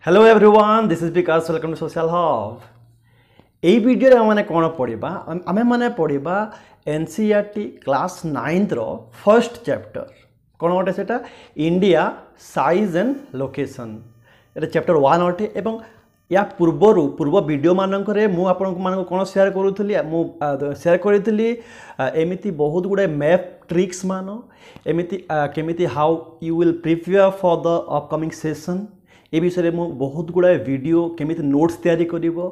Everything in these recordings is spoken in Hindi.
Hello everyone, this is Vikas. Welcome to Social Hub. এই ভিডিওরে ଆମେ କ'ଣ ପଢ଼ିବା ଆମେମାନେ ପଢ଼ିବା NCERT କ୍ଲାସ୍ 9ର ଫର୍ଷ୍ଟ ଚ୍ୟାପ୍ଟର କ'ଣ ଅଟେ ସେଟା ଇଣ୍ଡିଆ ସାଇଜ୍ ଆଣ୍ଡ ଲୋକେସନ୍ ଏଟା ଚ୍ୟାପ୍ଟର 1 ଅଟେ ଏବଂ या पूर्व वीडियो मानकरे मु आपनको मानको कोन शेयर करूथली मु शेयर करितली एमिति बहुत गुडे मैप ट्रिक्स मानो एमिति केमिति how you will prepare for the upcoming session A विषय मु बहुत गुडे वीडियो केमिति नोट्स तयारी करिवो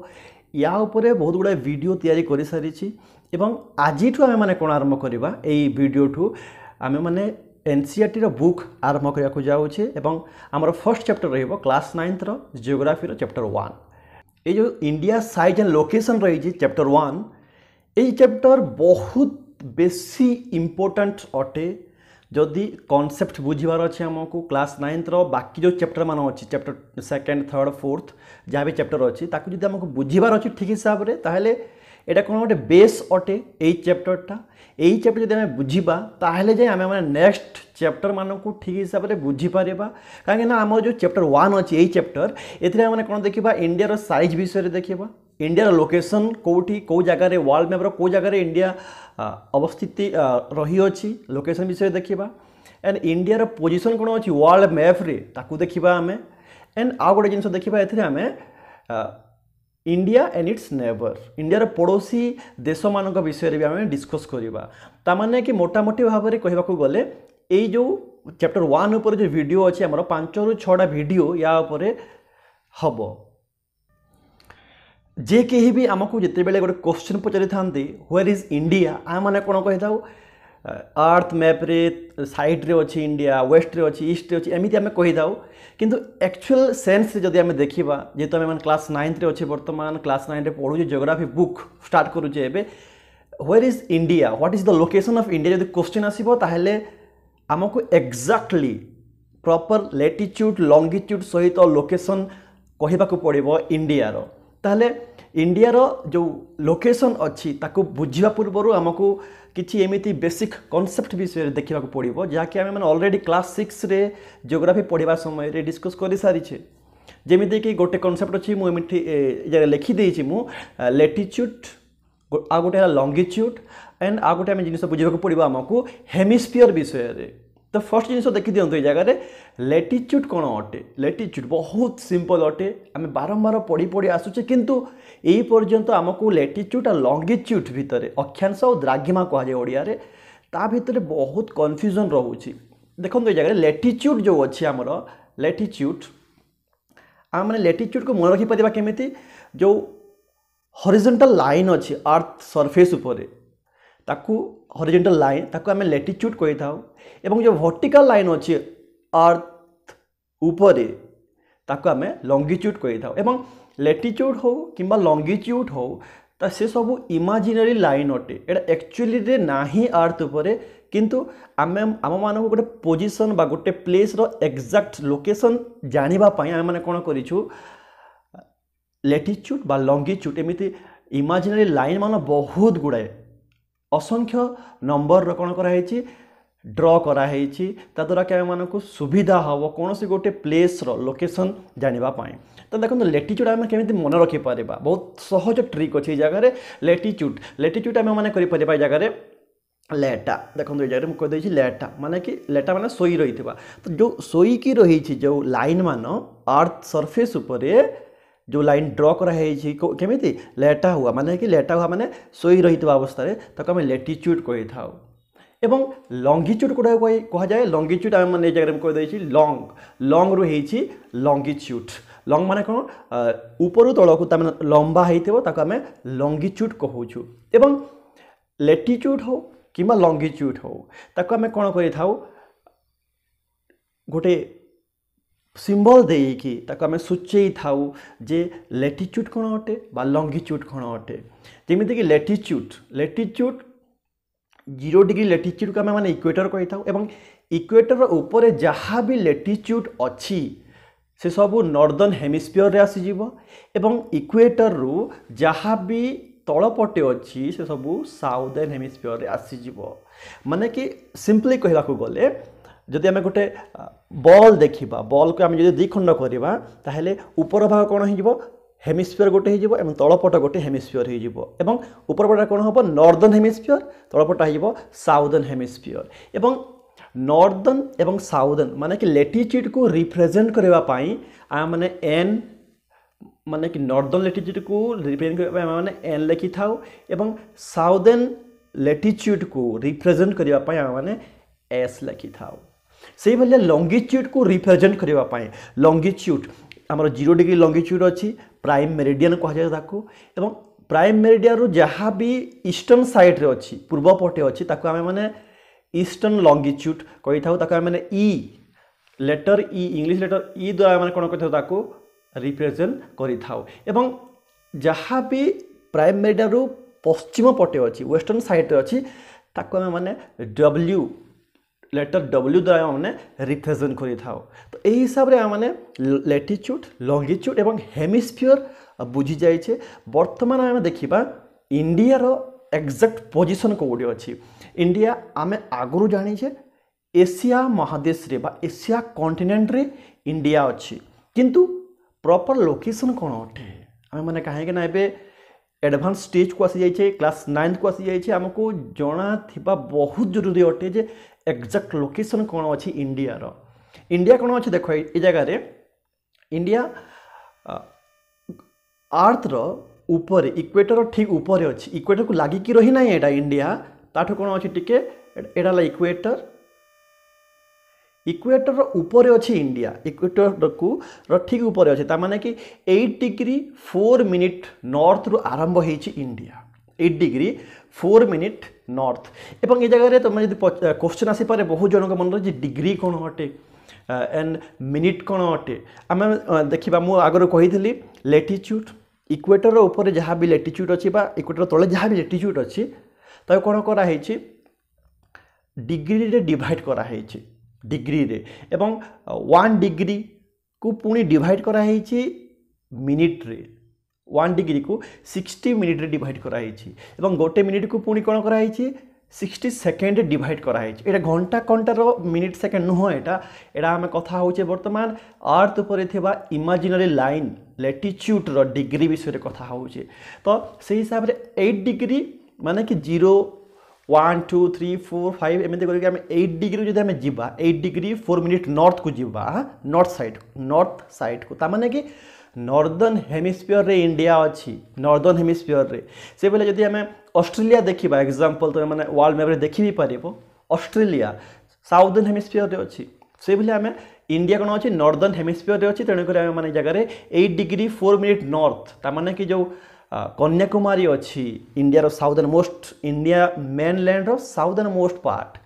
या ऊपर बहुत गुडे वीडियो तयारी करि सारिछि एवं आजिठु आमे माने कोन आरंभ करबा एई वीडियो ठु आमे माने NCERT रो बुक आरंभ करिया को जाउछे एवं हमर फर्स्ट चैप्टर रहइबो क्लास 9th रो जियोग्राफी रो चैप्टर 1 ए जो इंडिया साइज एंड लोकेशन रही छी चैप्टर 1 ए चैप्टर बहुत बेसी इंपोर्टेंट अटे जदि कॉन्सेप्ट बुझिबार अछि हमको क्लास 9th रो बाकी जो चैप्टर मान अछि चैप्टर 2nd 3rd 4th जहाँ भी चैप्टर अछि ताकु जदि हमको बुझिबार अछि ठीक हिसाब रे ताहले एटा कोन गोटे बेस अटे एई चैप्टरटा एई चैप्टर जदि हमें बुझिबा ताहले जे हमें माने नेक्स्ट चैप्टर मानकु ठीक हिसाब रे बुझि पारेबा काहे ना हमर जो चैप्टर 1 अछि एई चैप्टर एथिरे माने कोन देखिबा इंडिया रो साइज विषय रे देखिबा इंडिया रो लोकेशन कोठी को जगह रे वर्ल्ड मैप रो को जगह रे इंडिया अवस्थित रही अछि लोकेशन विषय देखिबा एंड इंडिया रो पोजीशन कोन अछि वर्ल्ड मैप रे ताकु देखिबा हमें एंड आ गोटे जिंस देखिबा एथिरे हमें India and its neighbour India रो पड़ोसी देश मानक विषय रे भी हमें डिस्कस करिबा ता माने कि मोटामोटी भाव रे कहबा को गले एई जो चैप्टर 1 ऊपर जो वीडियो अछि हमर 5 रु 6टा वीडियो या ऊपर हबो जे केही भी हमकु जते बेले गोटे क्वेश्चन पचारि थांती वेयर इज इंडिया आ माने कोन कहि थाउ अर्थ मैप रे साइड रे अछि इंडिया वेस्ट रे अछि ईस्ट रे अछि एमिति हमें कहि थाउ किंतु एक्चुअल सेंस जदि हमें देखिबा जेतो हमें क्लास 9th रे अछि वर्तमान क्लास 9 रे पढु जे जियोग्राफी बुक स्टार्ट करू जे एबे where is India what is the location of India जदि क्वेश्चन आसीबो ताहले हमको एक्जाक्टली प्रॉपर लैटिट्यूड लॉन्गिट्यूड सहित लोकेशन कहिबा को पड़िबो इंडिया रो ताहले इंडिया रो जो लोकेशन अछि ताको बुझिबा पूर्वरु हमको किछि एमिति बेसिक कांसेप्ट विषय देखिबा को पड़िबो जाके हम माने ऑलरेडी क्लास 6 रे जियोग्राफी पढिबा समय रे डिस्कस करि सारि छे जेमिति कि गोटे कांसेप्ट अछि मु एमिति जे लिखि देइ छी मु लैटिट्यूड आ गोटे लॉन्गिट्यूड एंड आ गोटे हम जिनिस बुझिबा को पड़िबो हमको हेमिस्फीयर विषय रे तो फर्स्ट जिनिस देखि दियंतु ए जगह रे लैटिट्यूड कोन अटे लैटिट्यूड बहुत सिंपल अटे हम बारंबार पढ़ी पढ़ी आसुचे किंतु एई पर्यंत हमको लैटिट्यूड और लॉन्गिट्यूड भितरे अक्षांश और द्राघिमा कहा जाय ओडिया रे ता भितरे बहुत कंफ्यूजन रहउची देखंतु ए जगह रे लैटिट्यूड जो अछि हमर लैटिट्यूड आ माने लैटिट्यूड को मन रखि परिबा केमिति जो हॉरिजॉन्टल लाइन अछि अर्थ सरफेस ऊपर ताकू हॉरिजॉन्टल लाइन ताकू हमें लैटिट्यूड कहि थाउ एवं जो वर्टिकल लाइन अछि अर्थ ऊपर ताकू हमें लॉन्गिट्यूड कहि थाउ एवं लैटिट्यूड हो किंबा लॉन्गिट्यूड हो ता से सब इमेजिनरी लाइन अटे एटा एक्चुअली रे नाही अर्थ ऊपर किंतु आम मानक गोटे पोजिशन बा गोटे प्लेस रो एक्जाक्ट लोकेशन जानिबा पई आम माने कोन करिछु लैटिट्यूड बा लॉन्गिट्यूड एमिति इमेजिनरी लाइन मान बहुत गुड़ाए असंख्य नंबर कौन कराई ड्र कराई द्वारा कि आम मानक सुविधा हम कौन सी गोटे प्लेस रो लोकेशन जानिबा पाए तो देखो लैटिट्यूड आम केमिति मन रखि पारिबा बहुत सहज ट्रिक अछि जगह लैटिट्यूड लैटिट्यूड आम माने करि पारिबा जगह रे लेटा देखो ये जगह कह देछि लेटा माने कि लेटा माने सोई रही तो जो सोई की रही जो लाइन मान अर्थ सरफेस ऊपर जो लाइन ड्र कराई केमिति लेटा हुआ माने कि लेटा हुआ माने सोई रही अवस्था रे ताको हम लैटिट्यूड कहि थाउ एवं लॉन्गिट्यूड कोडा कहा जाए लॉन्गिट्यूड आम माने जगह कह देछि लॉन्ग लॉन्ग रु हेछि लॉन्गिट्यूड लॉन्ग माने कोन ऊपर तळकु ता माने लंबा हेइथिबो ताको हम लॉन्गिट्यूड कहूछु एवं लैटिट्यूड हो किबा लॉन्गिट्यूड हो ताको हम कोन करि थाउ गोटे सिंबल देकी ताको आम सूचई थाउ जे लैटिट्यूड कोन अटे बा लॉन्गिट्यूड कोन अटे जेमिति कि लैटिट्यूड 0 डिग्री लैटिट्यूड को आम माने इक्वेटर कहि थाउ एवं इक्वेटर ऊपर जहाँ भी लैटिट्यूड अछि से सब नॉर्दर्न हेमिस्फीयर रे आसी जीवो एवं इक्वेटर रु जहाँ भी तळपटे अछि से सब साउदर्न हेमिस्फीयर रे आसी जीवो माने कि सिंपली कहला को गले जदि आम गोटे बॉल देखा बॉल को आम जो दी खंड करवा ताहले ऊपर भाग कौन हो हेमिस्फीयर गोटे हो तलपट गोटे हेमिस्फीयर हो ऊपर पटा कौन हम नॉर्दर्न हेमिस्फीयर तलपटा हो साउदर्न हेमिस्फीयर एवं नॉर्दर्न एवं साउदर्न माने कि लैटिट्यूड को रिप्रेजेंट करने आम मैंने एन माने कि नॉर्दर्न लैटिट्यूड को रिप्रेजेंट करने माने एन लिखि थाउ एवं साउदर्न लैटिट्यूड को रिप्रेजेंट करने आम मैंने एस लिखि थाउ से भाया लंगिट्यूड को रिप्रेजेंट करने लंगिट्यूड आमर 0 डिग्री लंगिट्यूड अच्छी प्राइम मेरिडियन कहुए एवं प्राइम मेरिडियन रू जहाँ भी ईस्टर्न साइड रे अच्छी पूर्व पटे अच्छी आम मैंने ईस्टर्न लंगिट्यूड कही था मैंने ई लेटर ई इंग्लिश लेटर ई द्वारा मैंने कौन कर रिप्रेजेंट कर जहाँ भी प्राइम मेरिडियन रू पश्चिम पटे अच्छी वेस्टर्न साइड रे अच्छी ताको आम मैंने डब्ल्यू लेटर डब्ल्यू द्वारा मैंने रिप्रेजेंट करि थाउ। तो यही हिसाब से मैंने लैटिट्यूड लंगिट्यूड एवं हेमिस्फीयर बुझी जाइए। बर्तमान आम देखा इंडिया रो एक्जाक्ट पोजिशन कौटे अच्छी इंडिया आम आगु जानीचे एशिया महादेश रे बा एशिया कॉन्टिनेंट रे इंडिया अच्छी किंतु प्रॉपर लोकेशन कौन अटे आम मैंने कहीं ना एडवांस स्टेज को आसी जाइए क्लास 9 को आसी जाइए आमको जना थिबा बहुत जरूरी अटे जे एक्जाक्ट लोकेशन कौन अच्छी इंडिया रो इंडिया कौन अच्छे देख ये जगार इंडिया अर्थ रो ऊपर इक्वेटर ठीक ऊपर अच्छी इक्वेटर को लागिकी रही ना यहाँ इंडिया ताठू कौन अच्छी टिके एटा इक्वेटर इक्वेटर ऊपर अच्छी इंडिया इक्वेटर को ठीक ऊपर अच्छे ताने कि 8 डिग्री 4 मिनिट नॉर्थ रु आरंभ होती इंडिया 8 डिग्री 4 मिनिट नॉर्थ एवं ये जगह तुम यदि क्वेश्चन आसीपे बहुत जन मन रही डिग्री कौन अटे एंड मिनिट कौन अटे आम देखा मुझे आगर कही लैटिट्यूड इक्वेटर ऊपर जहाँ भी लैटिट्यूड अच्छी इक्वेटर तले जहाँ भी लैटिट्यूड अच्छी तो कौन कराई डिग्री रे डिवाइड कराई डिग्री रे एवं 1 डिग्री को पुणी डिवाइड कराई मिनिट रे 1 डिग्री को 60 मिनिट रे डिवाइड कराई एवं गोटे मिनिट को पुणी कौन कराई 60 सेकेंड डिवाइड कराई एटा घंटा कंटार मिनिट सेकेंड नुह एटा आम कथा होचे बर्तमान अर्थ उपर थिबा इमेजिनरी लाइन लैटिट्यूड रो डिग्री विषय कथा होचे। तो से हिसाब रे 8 डिग्री माने कि 0 1 2 3 4 5 एमती करके आम 8 डिग्री जो आम जा 8 डिग्री 4 मिनिट नॉर्थ को जीवा नॉर्थ साइड को ताने कि नॉर्दर्न हेमिस्फीयर रे इंडिया अच्छी नॉर्दर्न हेमिस्फीयर रे से बेले जदि आम ऑस्ट्रेलिया देखा एग्जांपल तो मैंने वर्ल्ड मैप देखी भी पार ऑस्ट्रेलिया साउदर्न हेमिस्फीयर रे अच्छी से बेले आम इंडिया कौन अच्छी नॉर्दर्न हेमिस्फीयर रे अच्छी तेणुक मैंने जगह 8 डिग्री 4 मिनिट नॉर्थ ताने कि जो कन्याकुमारी अच्छी India southernmost India mainland रो southern most part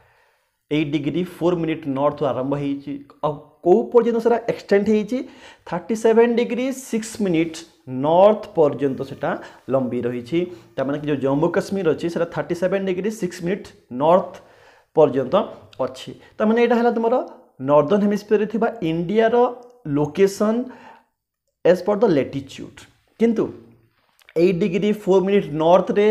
8 degree 4 minute north आरंभ हो कौ पर्यंत से एक्सटेंड हो 37 डिग्री 6 मिनिट नॉर्थ पर्यंत से लंबी रही ताने कि जो जम्मू काश्मीर अच्छी 37 डिग्री 6 मिनिट नॉर्थ पर्यंत अच्छी ताने यहाँ तुम नॉर्दर्न हेमिस्फीयर थिबा इंडिया रो location as per the latitude किंतु 8 डिग्री 4 मिनिट नॉर्थ रे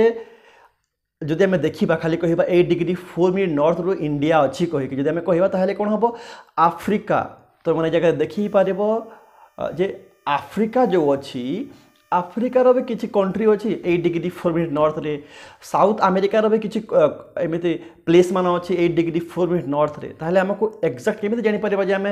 जदि आम देखा खाली कह 8 डिग्री 4 मिनिट नॉर्थ रू इंडिया अच्छी कहीकि जदि आम कह ताहले कौन हम आफ्रिका तो मैंने जगह देखी पार जे आफ्रिका जो अच्छी आफ्रिकार भी किसी कंट्री अच्छी 8 डिग्री 4 मिनिट नॉर्थ रे साउथ अमेरिकार भी किसी एमती प्लेस मान अच्छी 8 डिग्री 4 मिनिट नॉर्थ रे ताहले हमको एक्जाक्ट केमी जापर जे आम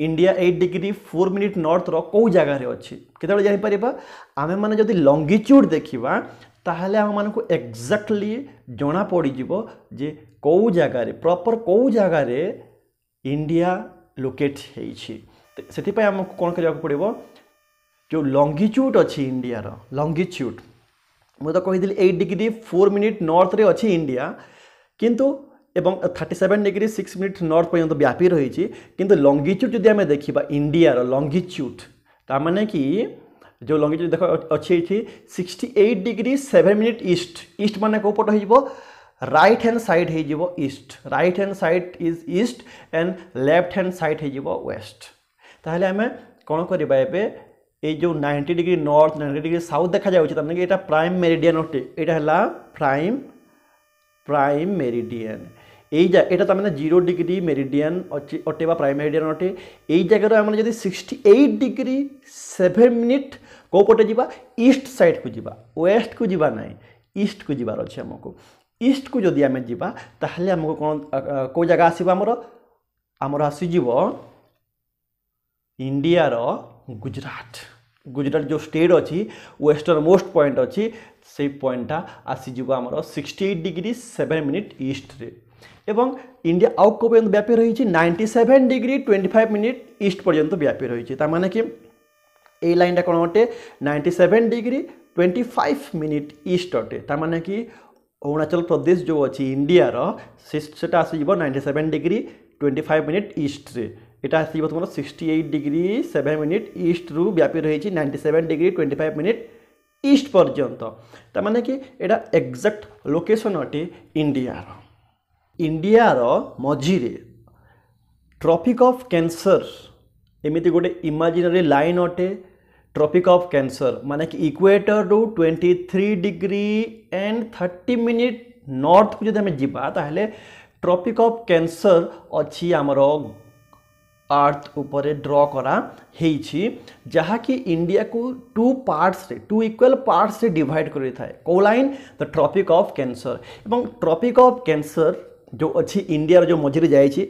इंडिया 8 डिग्री 4 मिनिट नॉर्थ रो कौ जगार अच्छी केतबेले जापर आम मैंने जदि लंगिट्यूड देखा ताहले आम मानक एक्जाक्टली जना पड़ीजिवो जे कौ जगार प्रॉपर कौ जगार इंडिया लोकेट होइछि से आमको कौन करने पड़ो जो लंगिट्यूड अच्छी इंडिया लंगिट्यूड मुझे तो कही 8 डिग्री 4 मिनिट नॉर्थ रे अच्छी इंडिया किंतु एवं 37 डिग्री 6 मिनिट नॉर्थ पर्यंत व्यापी रही किंतु लंगिट्यूड जदि आम देखा इंडिया लंगिट्यूड ताने कि जो लंगिट्यूड देख अच्छी 68 डिग्री 7 मिनिट ईस्ट माने कौ पट हो राइट हैंड साइड हो east right hand side is east and left hand side हो वेस्ट ताहले आम कौन करवा ये जो 90 डिग्री नॉर्थ 90 डिग्री साउथ देखा जाऊँगी यहाँ प्राइम मेरिडियन अटे यहाँ प्राइम मेरिडियन এটা তার মানে 0 ডিগ্রি মেরিডিয়ান অটে বা প্রাইম মেরিডিয়ান অটে। এই জায়গার আমরা যদি 68 ডিগ্রি 7 মিনিট কেউ পটে যা ইষ্ট সাইড কু যা, ওয়েস্ট কু যা না, ইষ্ট কু যাবার আছে আমাকে। ইষ্ট কু যদি আমি যা তাহলে আমাকে কোন কেউ জায়গা আসব আমার আসিযোগ ইন্ডিয়ার গুজরাট। গুজরাট যে স্টেট অছি ওয়েস্টর্ন মোस्ट পয়েন্ট অছি সেই পয়েন্টটা আসিযোগ আমার 68 ডিগ্রি 7 মিনিট ইষ্টরে। এবং ইন্ডিয়া আউ কেউ পর্যন্ত ব্যাপী রয়েছে 97 ডিগ্রি 25 মিনিট ইষ্ট পর্যন্ত ব্যাপী রয়েছে। তার মানে কি এই লাইনটা কোণ অটে 97 ডিগ্রি 25 মিনিট ইষ্ট অটে। তার মানে কি অরুণাচল প্রদেশ যে অছি ইন্ডিয়ার সেটা আসিযোগ 97 ডিগ্রি 25 মিনিট ইষ্টরে। এটা আসিব তোমার 68 ডিগ্রি 7 মিনিট ইষ্টরু ব্যাপী রয়েছে 97 ডিগ্রি 25 মিনিট ইষ্ট পর্যন্ত। তার মানে কি এটা এক্সাক্ট লোকেশন অটে ইন্ডিয়ার। ইন্ডিয়ার মঝিরে ট্রপিক অফ ক্যান্সর এমিতি গোटे ইমাজিনারি লাইন অটে। ট্রপিক অফ ক্যান্সর মানে কি ইকুয়েटर रु 23 ডিগ্রি एंड 30 মিনিট নর্থ को যদি আমি যা তাহলে ট্রপিক অফ ক্যান্সর অছি আমার अर्थ उपरे ड्र करा हेइछि, जहाँकि इंडिया को 2 पार्ट्स रे 2 इक्वल पार्ट्स रे डिवाइड करि थाए। को line the Tropic of Cancer एवं ट्रॉपिक ऑफ कैंसर जो अच्छी इंडिया जो मझिरे जाइछि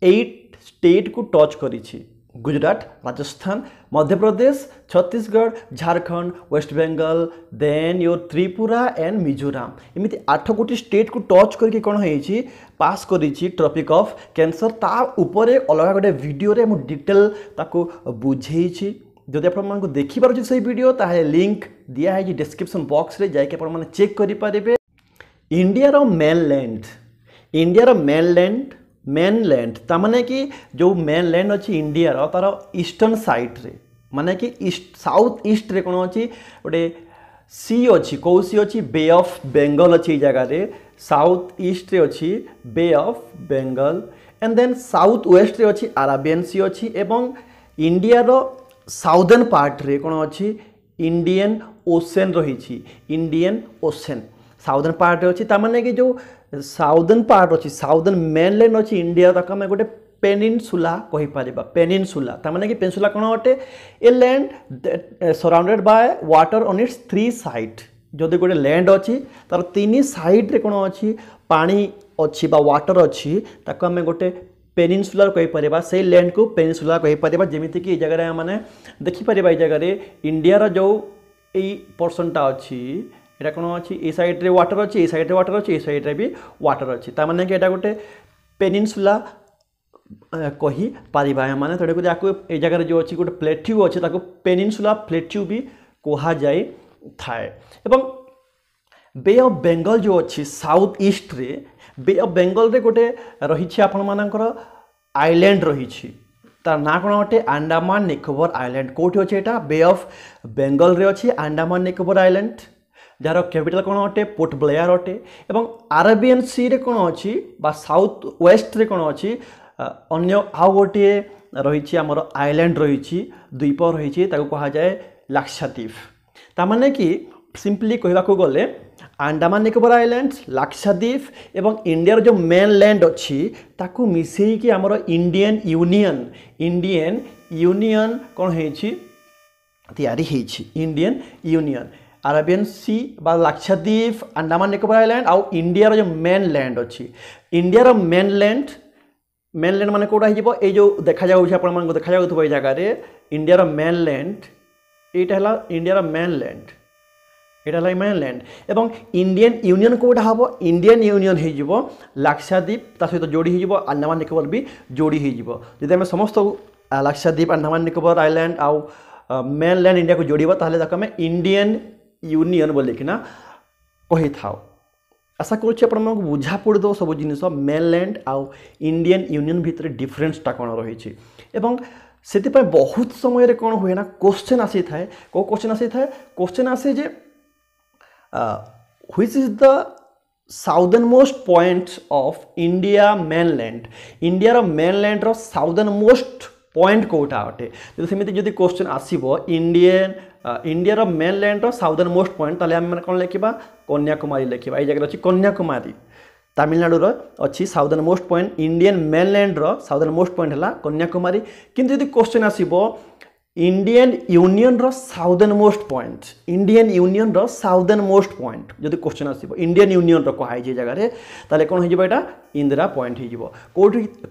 8 स्टेट को टच करिछि। Gujarat, Rajasthan, Madhya Pradesh, Chhattisgarh, Jharkhand, West Bengal, then योर त्रिपुरा एंड मिजोराम एमती 8 गोटी स्टेट को टच करके कौन होइछि पास करिछि ट्रॉपिक ऑफ कैंसर। ता ऊपर अलग गोटे वीडियो रे मु डिटेल ताको बुझेइछि। जदि आपण मानको देखि पारुछि सेही वीडियो ताहे लिंक दिया है डिस्क्रिप्शन बॉक्स रे जाके आपण माने चेक करि पारिबे। इंडिया रो मेनलैंड तामाने कि जो मेनलैंड अच्छी इंडिया रो तार ईस्टर्न साइड रे माने कि ईस्ट साउथ ईस्ट रे कोन अच्छी गोटे सी अच्छी कौ सी अच्छी बे ऑफ बेंगल अच्छी जगह रे साउथ ईस्ट रे अच्छी Bay of Bengal and then south west रे अच्छी अरेबियन सी अच्छी एवं इंडिया रो साउदर्न पार्ट रे कोन अच्छी इंडियन ओशन रही। इंडियन ओशन साउदर्न पार्ट अच्छी तामाने कि जो साउदर्न पार्ट अच्छी साउदर्न मेनलैंड अच्छी इंडिया तक आम गोटे पेनिनसुला कहि परिबा। पेनिनसुला तामाने कि पेनिनसुला कोन अटे a land surrounded by water on its 3 side. जदि गोटे लैंड अच्छी तार 3 साइड रे कोन अच्छी पानी अच्छी बा वाटर अच्छी ताको आम गोटे पेनिनसुला कहि परिबा। से लैंड को पेनिनसुला कहि परिबा। जेमिति कि ए जगह रे माने देखि परिबा ए जगह रे इंडिया रो जो ए पोर्शनटा अच्छी एटा कोन अच्छी ए साइड रे वाटर अच्छी, ए साइड रे वाटर अच्छी, ए साइड रे भी वाटर अच्छी। ता माने कि एटा गोटे पेनिनसुला कहि पारिबा माने थोड़े को जाको ए जगह जो अच्छी गोटे प्लेट्यू अच्छी ताको पेनिनसुला प्लेट्यू भी कहा जाए थाए। एवं बे ऑफ बेंगल जो अच्छी साउथ ईस्ट रे बे ऑफ बेंगल रे गोटे रही आपण मानकर आइलैंड रही तार ना कौन अटे अंडमान निकोबर आइलैंड। कोठी अच्छे एटा बे ऑफ बेंगल रे अच्छी Andaman Nicobar island jar capital कौन अटे पोर्ट ब्लेयर अटे। एवं अरेबियन सी रे कौन अच्छी बा साउथ वेस्ट रे कौन अच्छी अन्य आउ गोटे रही आमर आइलैंड रही द्वीप रही कहा जाए लाक्षाद्वीप। तामाने कि सिंपली कहवाक गले अंडमान निकोबर आइलैंड्स लाक्षाद्वीप एवं इंडिया जो मेन लैंड अच्छी ताकू मिसेकी आमर इंडियन यूनियन कौन होइछि तैयारी होइछि। इंडियन यूनियन अरेबियन सी बा लाक्षाद्वीप अंडमान निकोबर आइलैंड आउ इंडिया जो मेन लैंड अच्छी। इंडिया मेनलैंड माने कोटा हो जो देखा आपको देखा जाऊँ ये जगह इंडिया मेनलैंड यहाँ इंडिया मेनलैंड यहाँ मेनलैंड एवं इंडियन यूनियन कोटा हम इंडियन यूनियन हो लाक्षाद्वीप सहित जोड़ी हो अंडमान निकोबर भी जोड़ी हो। जब आम समस्त लाक्षाद्वीप अंडमान निकोबर आइलैंड आउ मेनलैंड इंडिया को जोड़ा ताहले आम इंडियन यूनियन बोलिकिना कही था। आशा करूँ बुझा पड़ो सब जिनिस मेनलैंड आउ इंडियन यूनियन भितर डिफरेन्सटा कौन रही से बहुत समय कौन हुए ना क्वेश्चन आसी थाए। को क्वेश्चन आसी थाए क्वेश्चन आसे जे which is the southern most point of India mainland. India mainland रो साउदर्न मोस्ट पॉइंट कोटा अटे। जो सेमती जदि क्वेश्चन आसीबो इंडिया मेनलैंड रो साउदर्न मोस्ट पॉइंट ताले हम कौन लिखा कन्याकुमारी लिखा। ये जगह अच्छी कन्याकुमारी। तमिलनाडु अच्छी southern most point Indian mainland southern most point है कन्याकुमारी किंतु यदि क्वेश्चन आसीबो इंडियन यूनियन रो southern most point Indian Union रो साउदर्न मोस्ट पॉइंट जदि क्वेश्चन आसीबो इंडियन यूनियन रो कहाई जे जगह रे ताले कोन हो जिवो एटा इंदिरा पॉइंट हो जिवो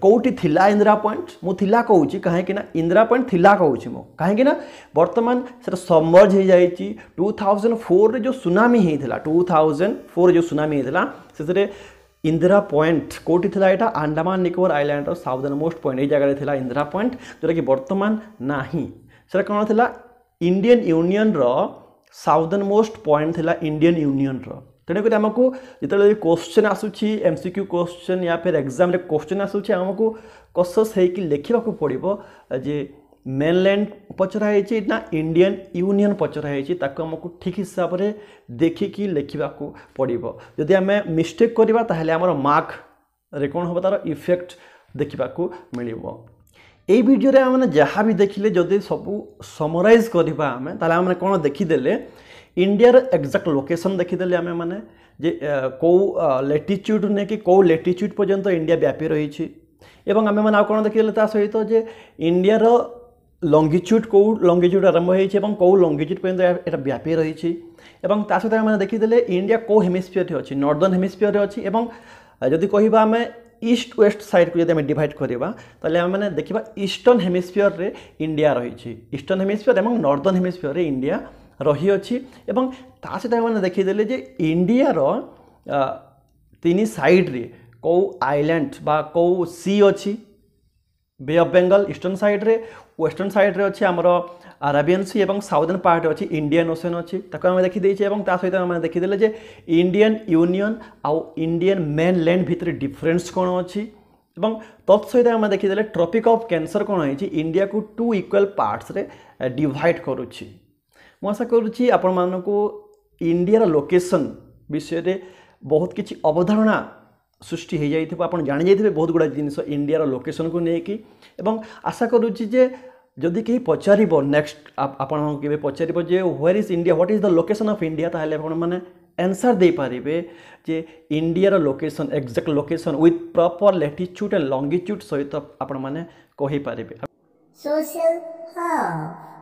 कोठी थिला इंदिरा पॉइंट मु थिला कहूची काहे कि ना इंदिरा पॉइंट थिला कहूची मु काहे कि ना वर्तमान सेटा सबमर्ज हो जाईची 2004 रे जो सुनामी हेइथिला 2004 जो सुनामी हेइथिला सेतरे इंदिरा पॉइंट कोठी थिला एटा अंडमान निकोबार आइलैंड रो साउदर्न मोस्ट पॉइंट ए जगह थिला इंदिरा पॉइंट जोटा कि वर्तमान नाही सेटा कौन थिला इंडियन यूनियन रो साउदर्न मोस्ट पॉइंट थिला इंडियन यूनियन रो तेणुक आमको जिते क्वेश्चन आसूची एमसीक्यू क्वेश्चन या फिर एग्जाम रे क्वेश्चन आसूची आमको कसस हेकि लिखिबाकू पड़िबो जे मेनलैंड पचराई ना इंडियन यूनियन पचराई ताको आमको ठीक हिसाब से देखिकी लिखिबाकू पड़िबो जदि आमे मिस्टेक करबा ताहले हमर मार्क रे कोन होबा तार इफेक्ट देखिबाकू मिलिबो एई वीडियो रे हमने जहाँ भी देखिले जदि सबू समराइज करबा आमे ताले हमने कोन देखिदेले इंडिया रे एक्जेक्ट लोकेशन देखिदेले आमे माने जे को लैटिट्यूड ने कि को लैटिट्यूड पर्यंत इंडिया व्यापी रही छी एवं आमे माने कोन देखिदेले ता सहित जे इंडिया रो लंगिट्यूड को लंगिट्यूड आरंभ होइछि एवं को लंगिट्यूड पर्यंत एटा व्यापी रही छी एवं ता सहित आमे देखिदेले इंडिया को हेमिस्फियर रे अछि नॉर्दर्न हेमिस्फियर रे अछि एवं जदि कहिबा आमे ईस्ट वेस्ट साइड को जब डिवाइड करवा ताले मैंने देखा ईस्टर्न हेमिस्फियर रे इंडिया रही ईस्टर्न हेमिस्फियर एवं नॉर्दर्न हेमिस्फियर रे इंडिया रही अच्छी एवं ता सहित मैंने देखीदेले जे इंडिया रो तीन साइड रे कौ आइलैंड बा कौ सी अच्छी Bay of Bengal eastern side रे वेस्टर्न साइड रे अच्छी आमर अरेबियन सी एवं साउदर्न पार्ट अच्छी इंडियन ओशन अच्छी ताको आमे देखि देइछे एवं ता सहित आमे देखिदेले जे इंडियन यूनियन आउ इंडियन मेनलैंड भितर डिफरेंस कोन अच्छी एवं तत्सहित आमे देखिदेले ट्रॉपिक ऑफ कैंसर कोन होइछि इंडिया को 2 इक्वल पार्ट्स रे डिवाइड करूछि मु आशा करूछि आपण मानको इंडिया रो लोकेशन विषय रे बहुत किछि अवधारणा सृष्टि हो जाइथिबो आपण जानि जाइथिबे बहुत गुडा जिनिस इंडिया रो लोकेशन को नेकी एवं आशा करूछि जे जदि कहीं पचारिबो नेक्स्ट आपण केबे पचारिबो जे where is India what is the location of India ताहले आपण माने आंसर दे पारिबे जे इंडिया रो location exact location with proper latitude and longitude सहित आपण माने कहि पारिबे। Social hub.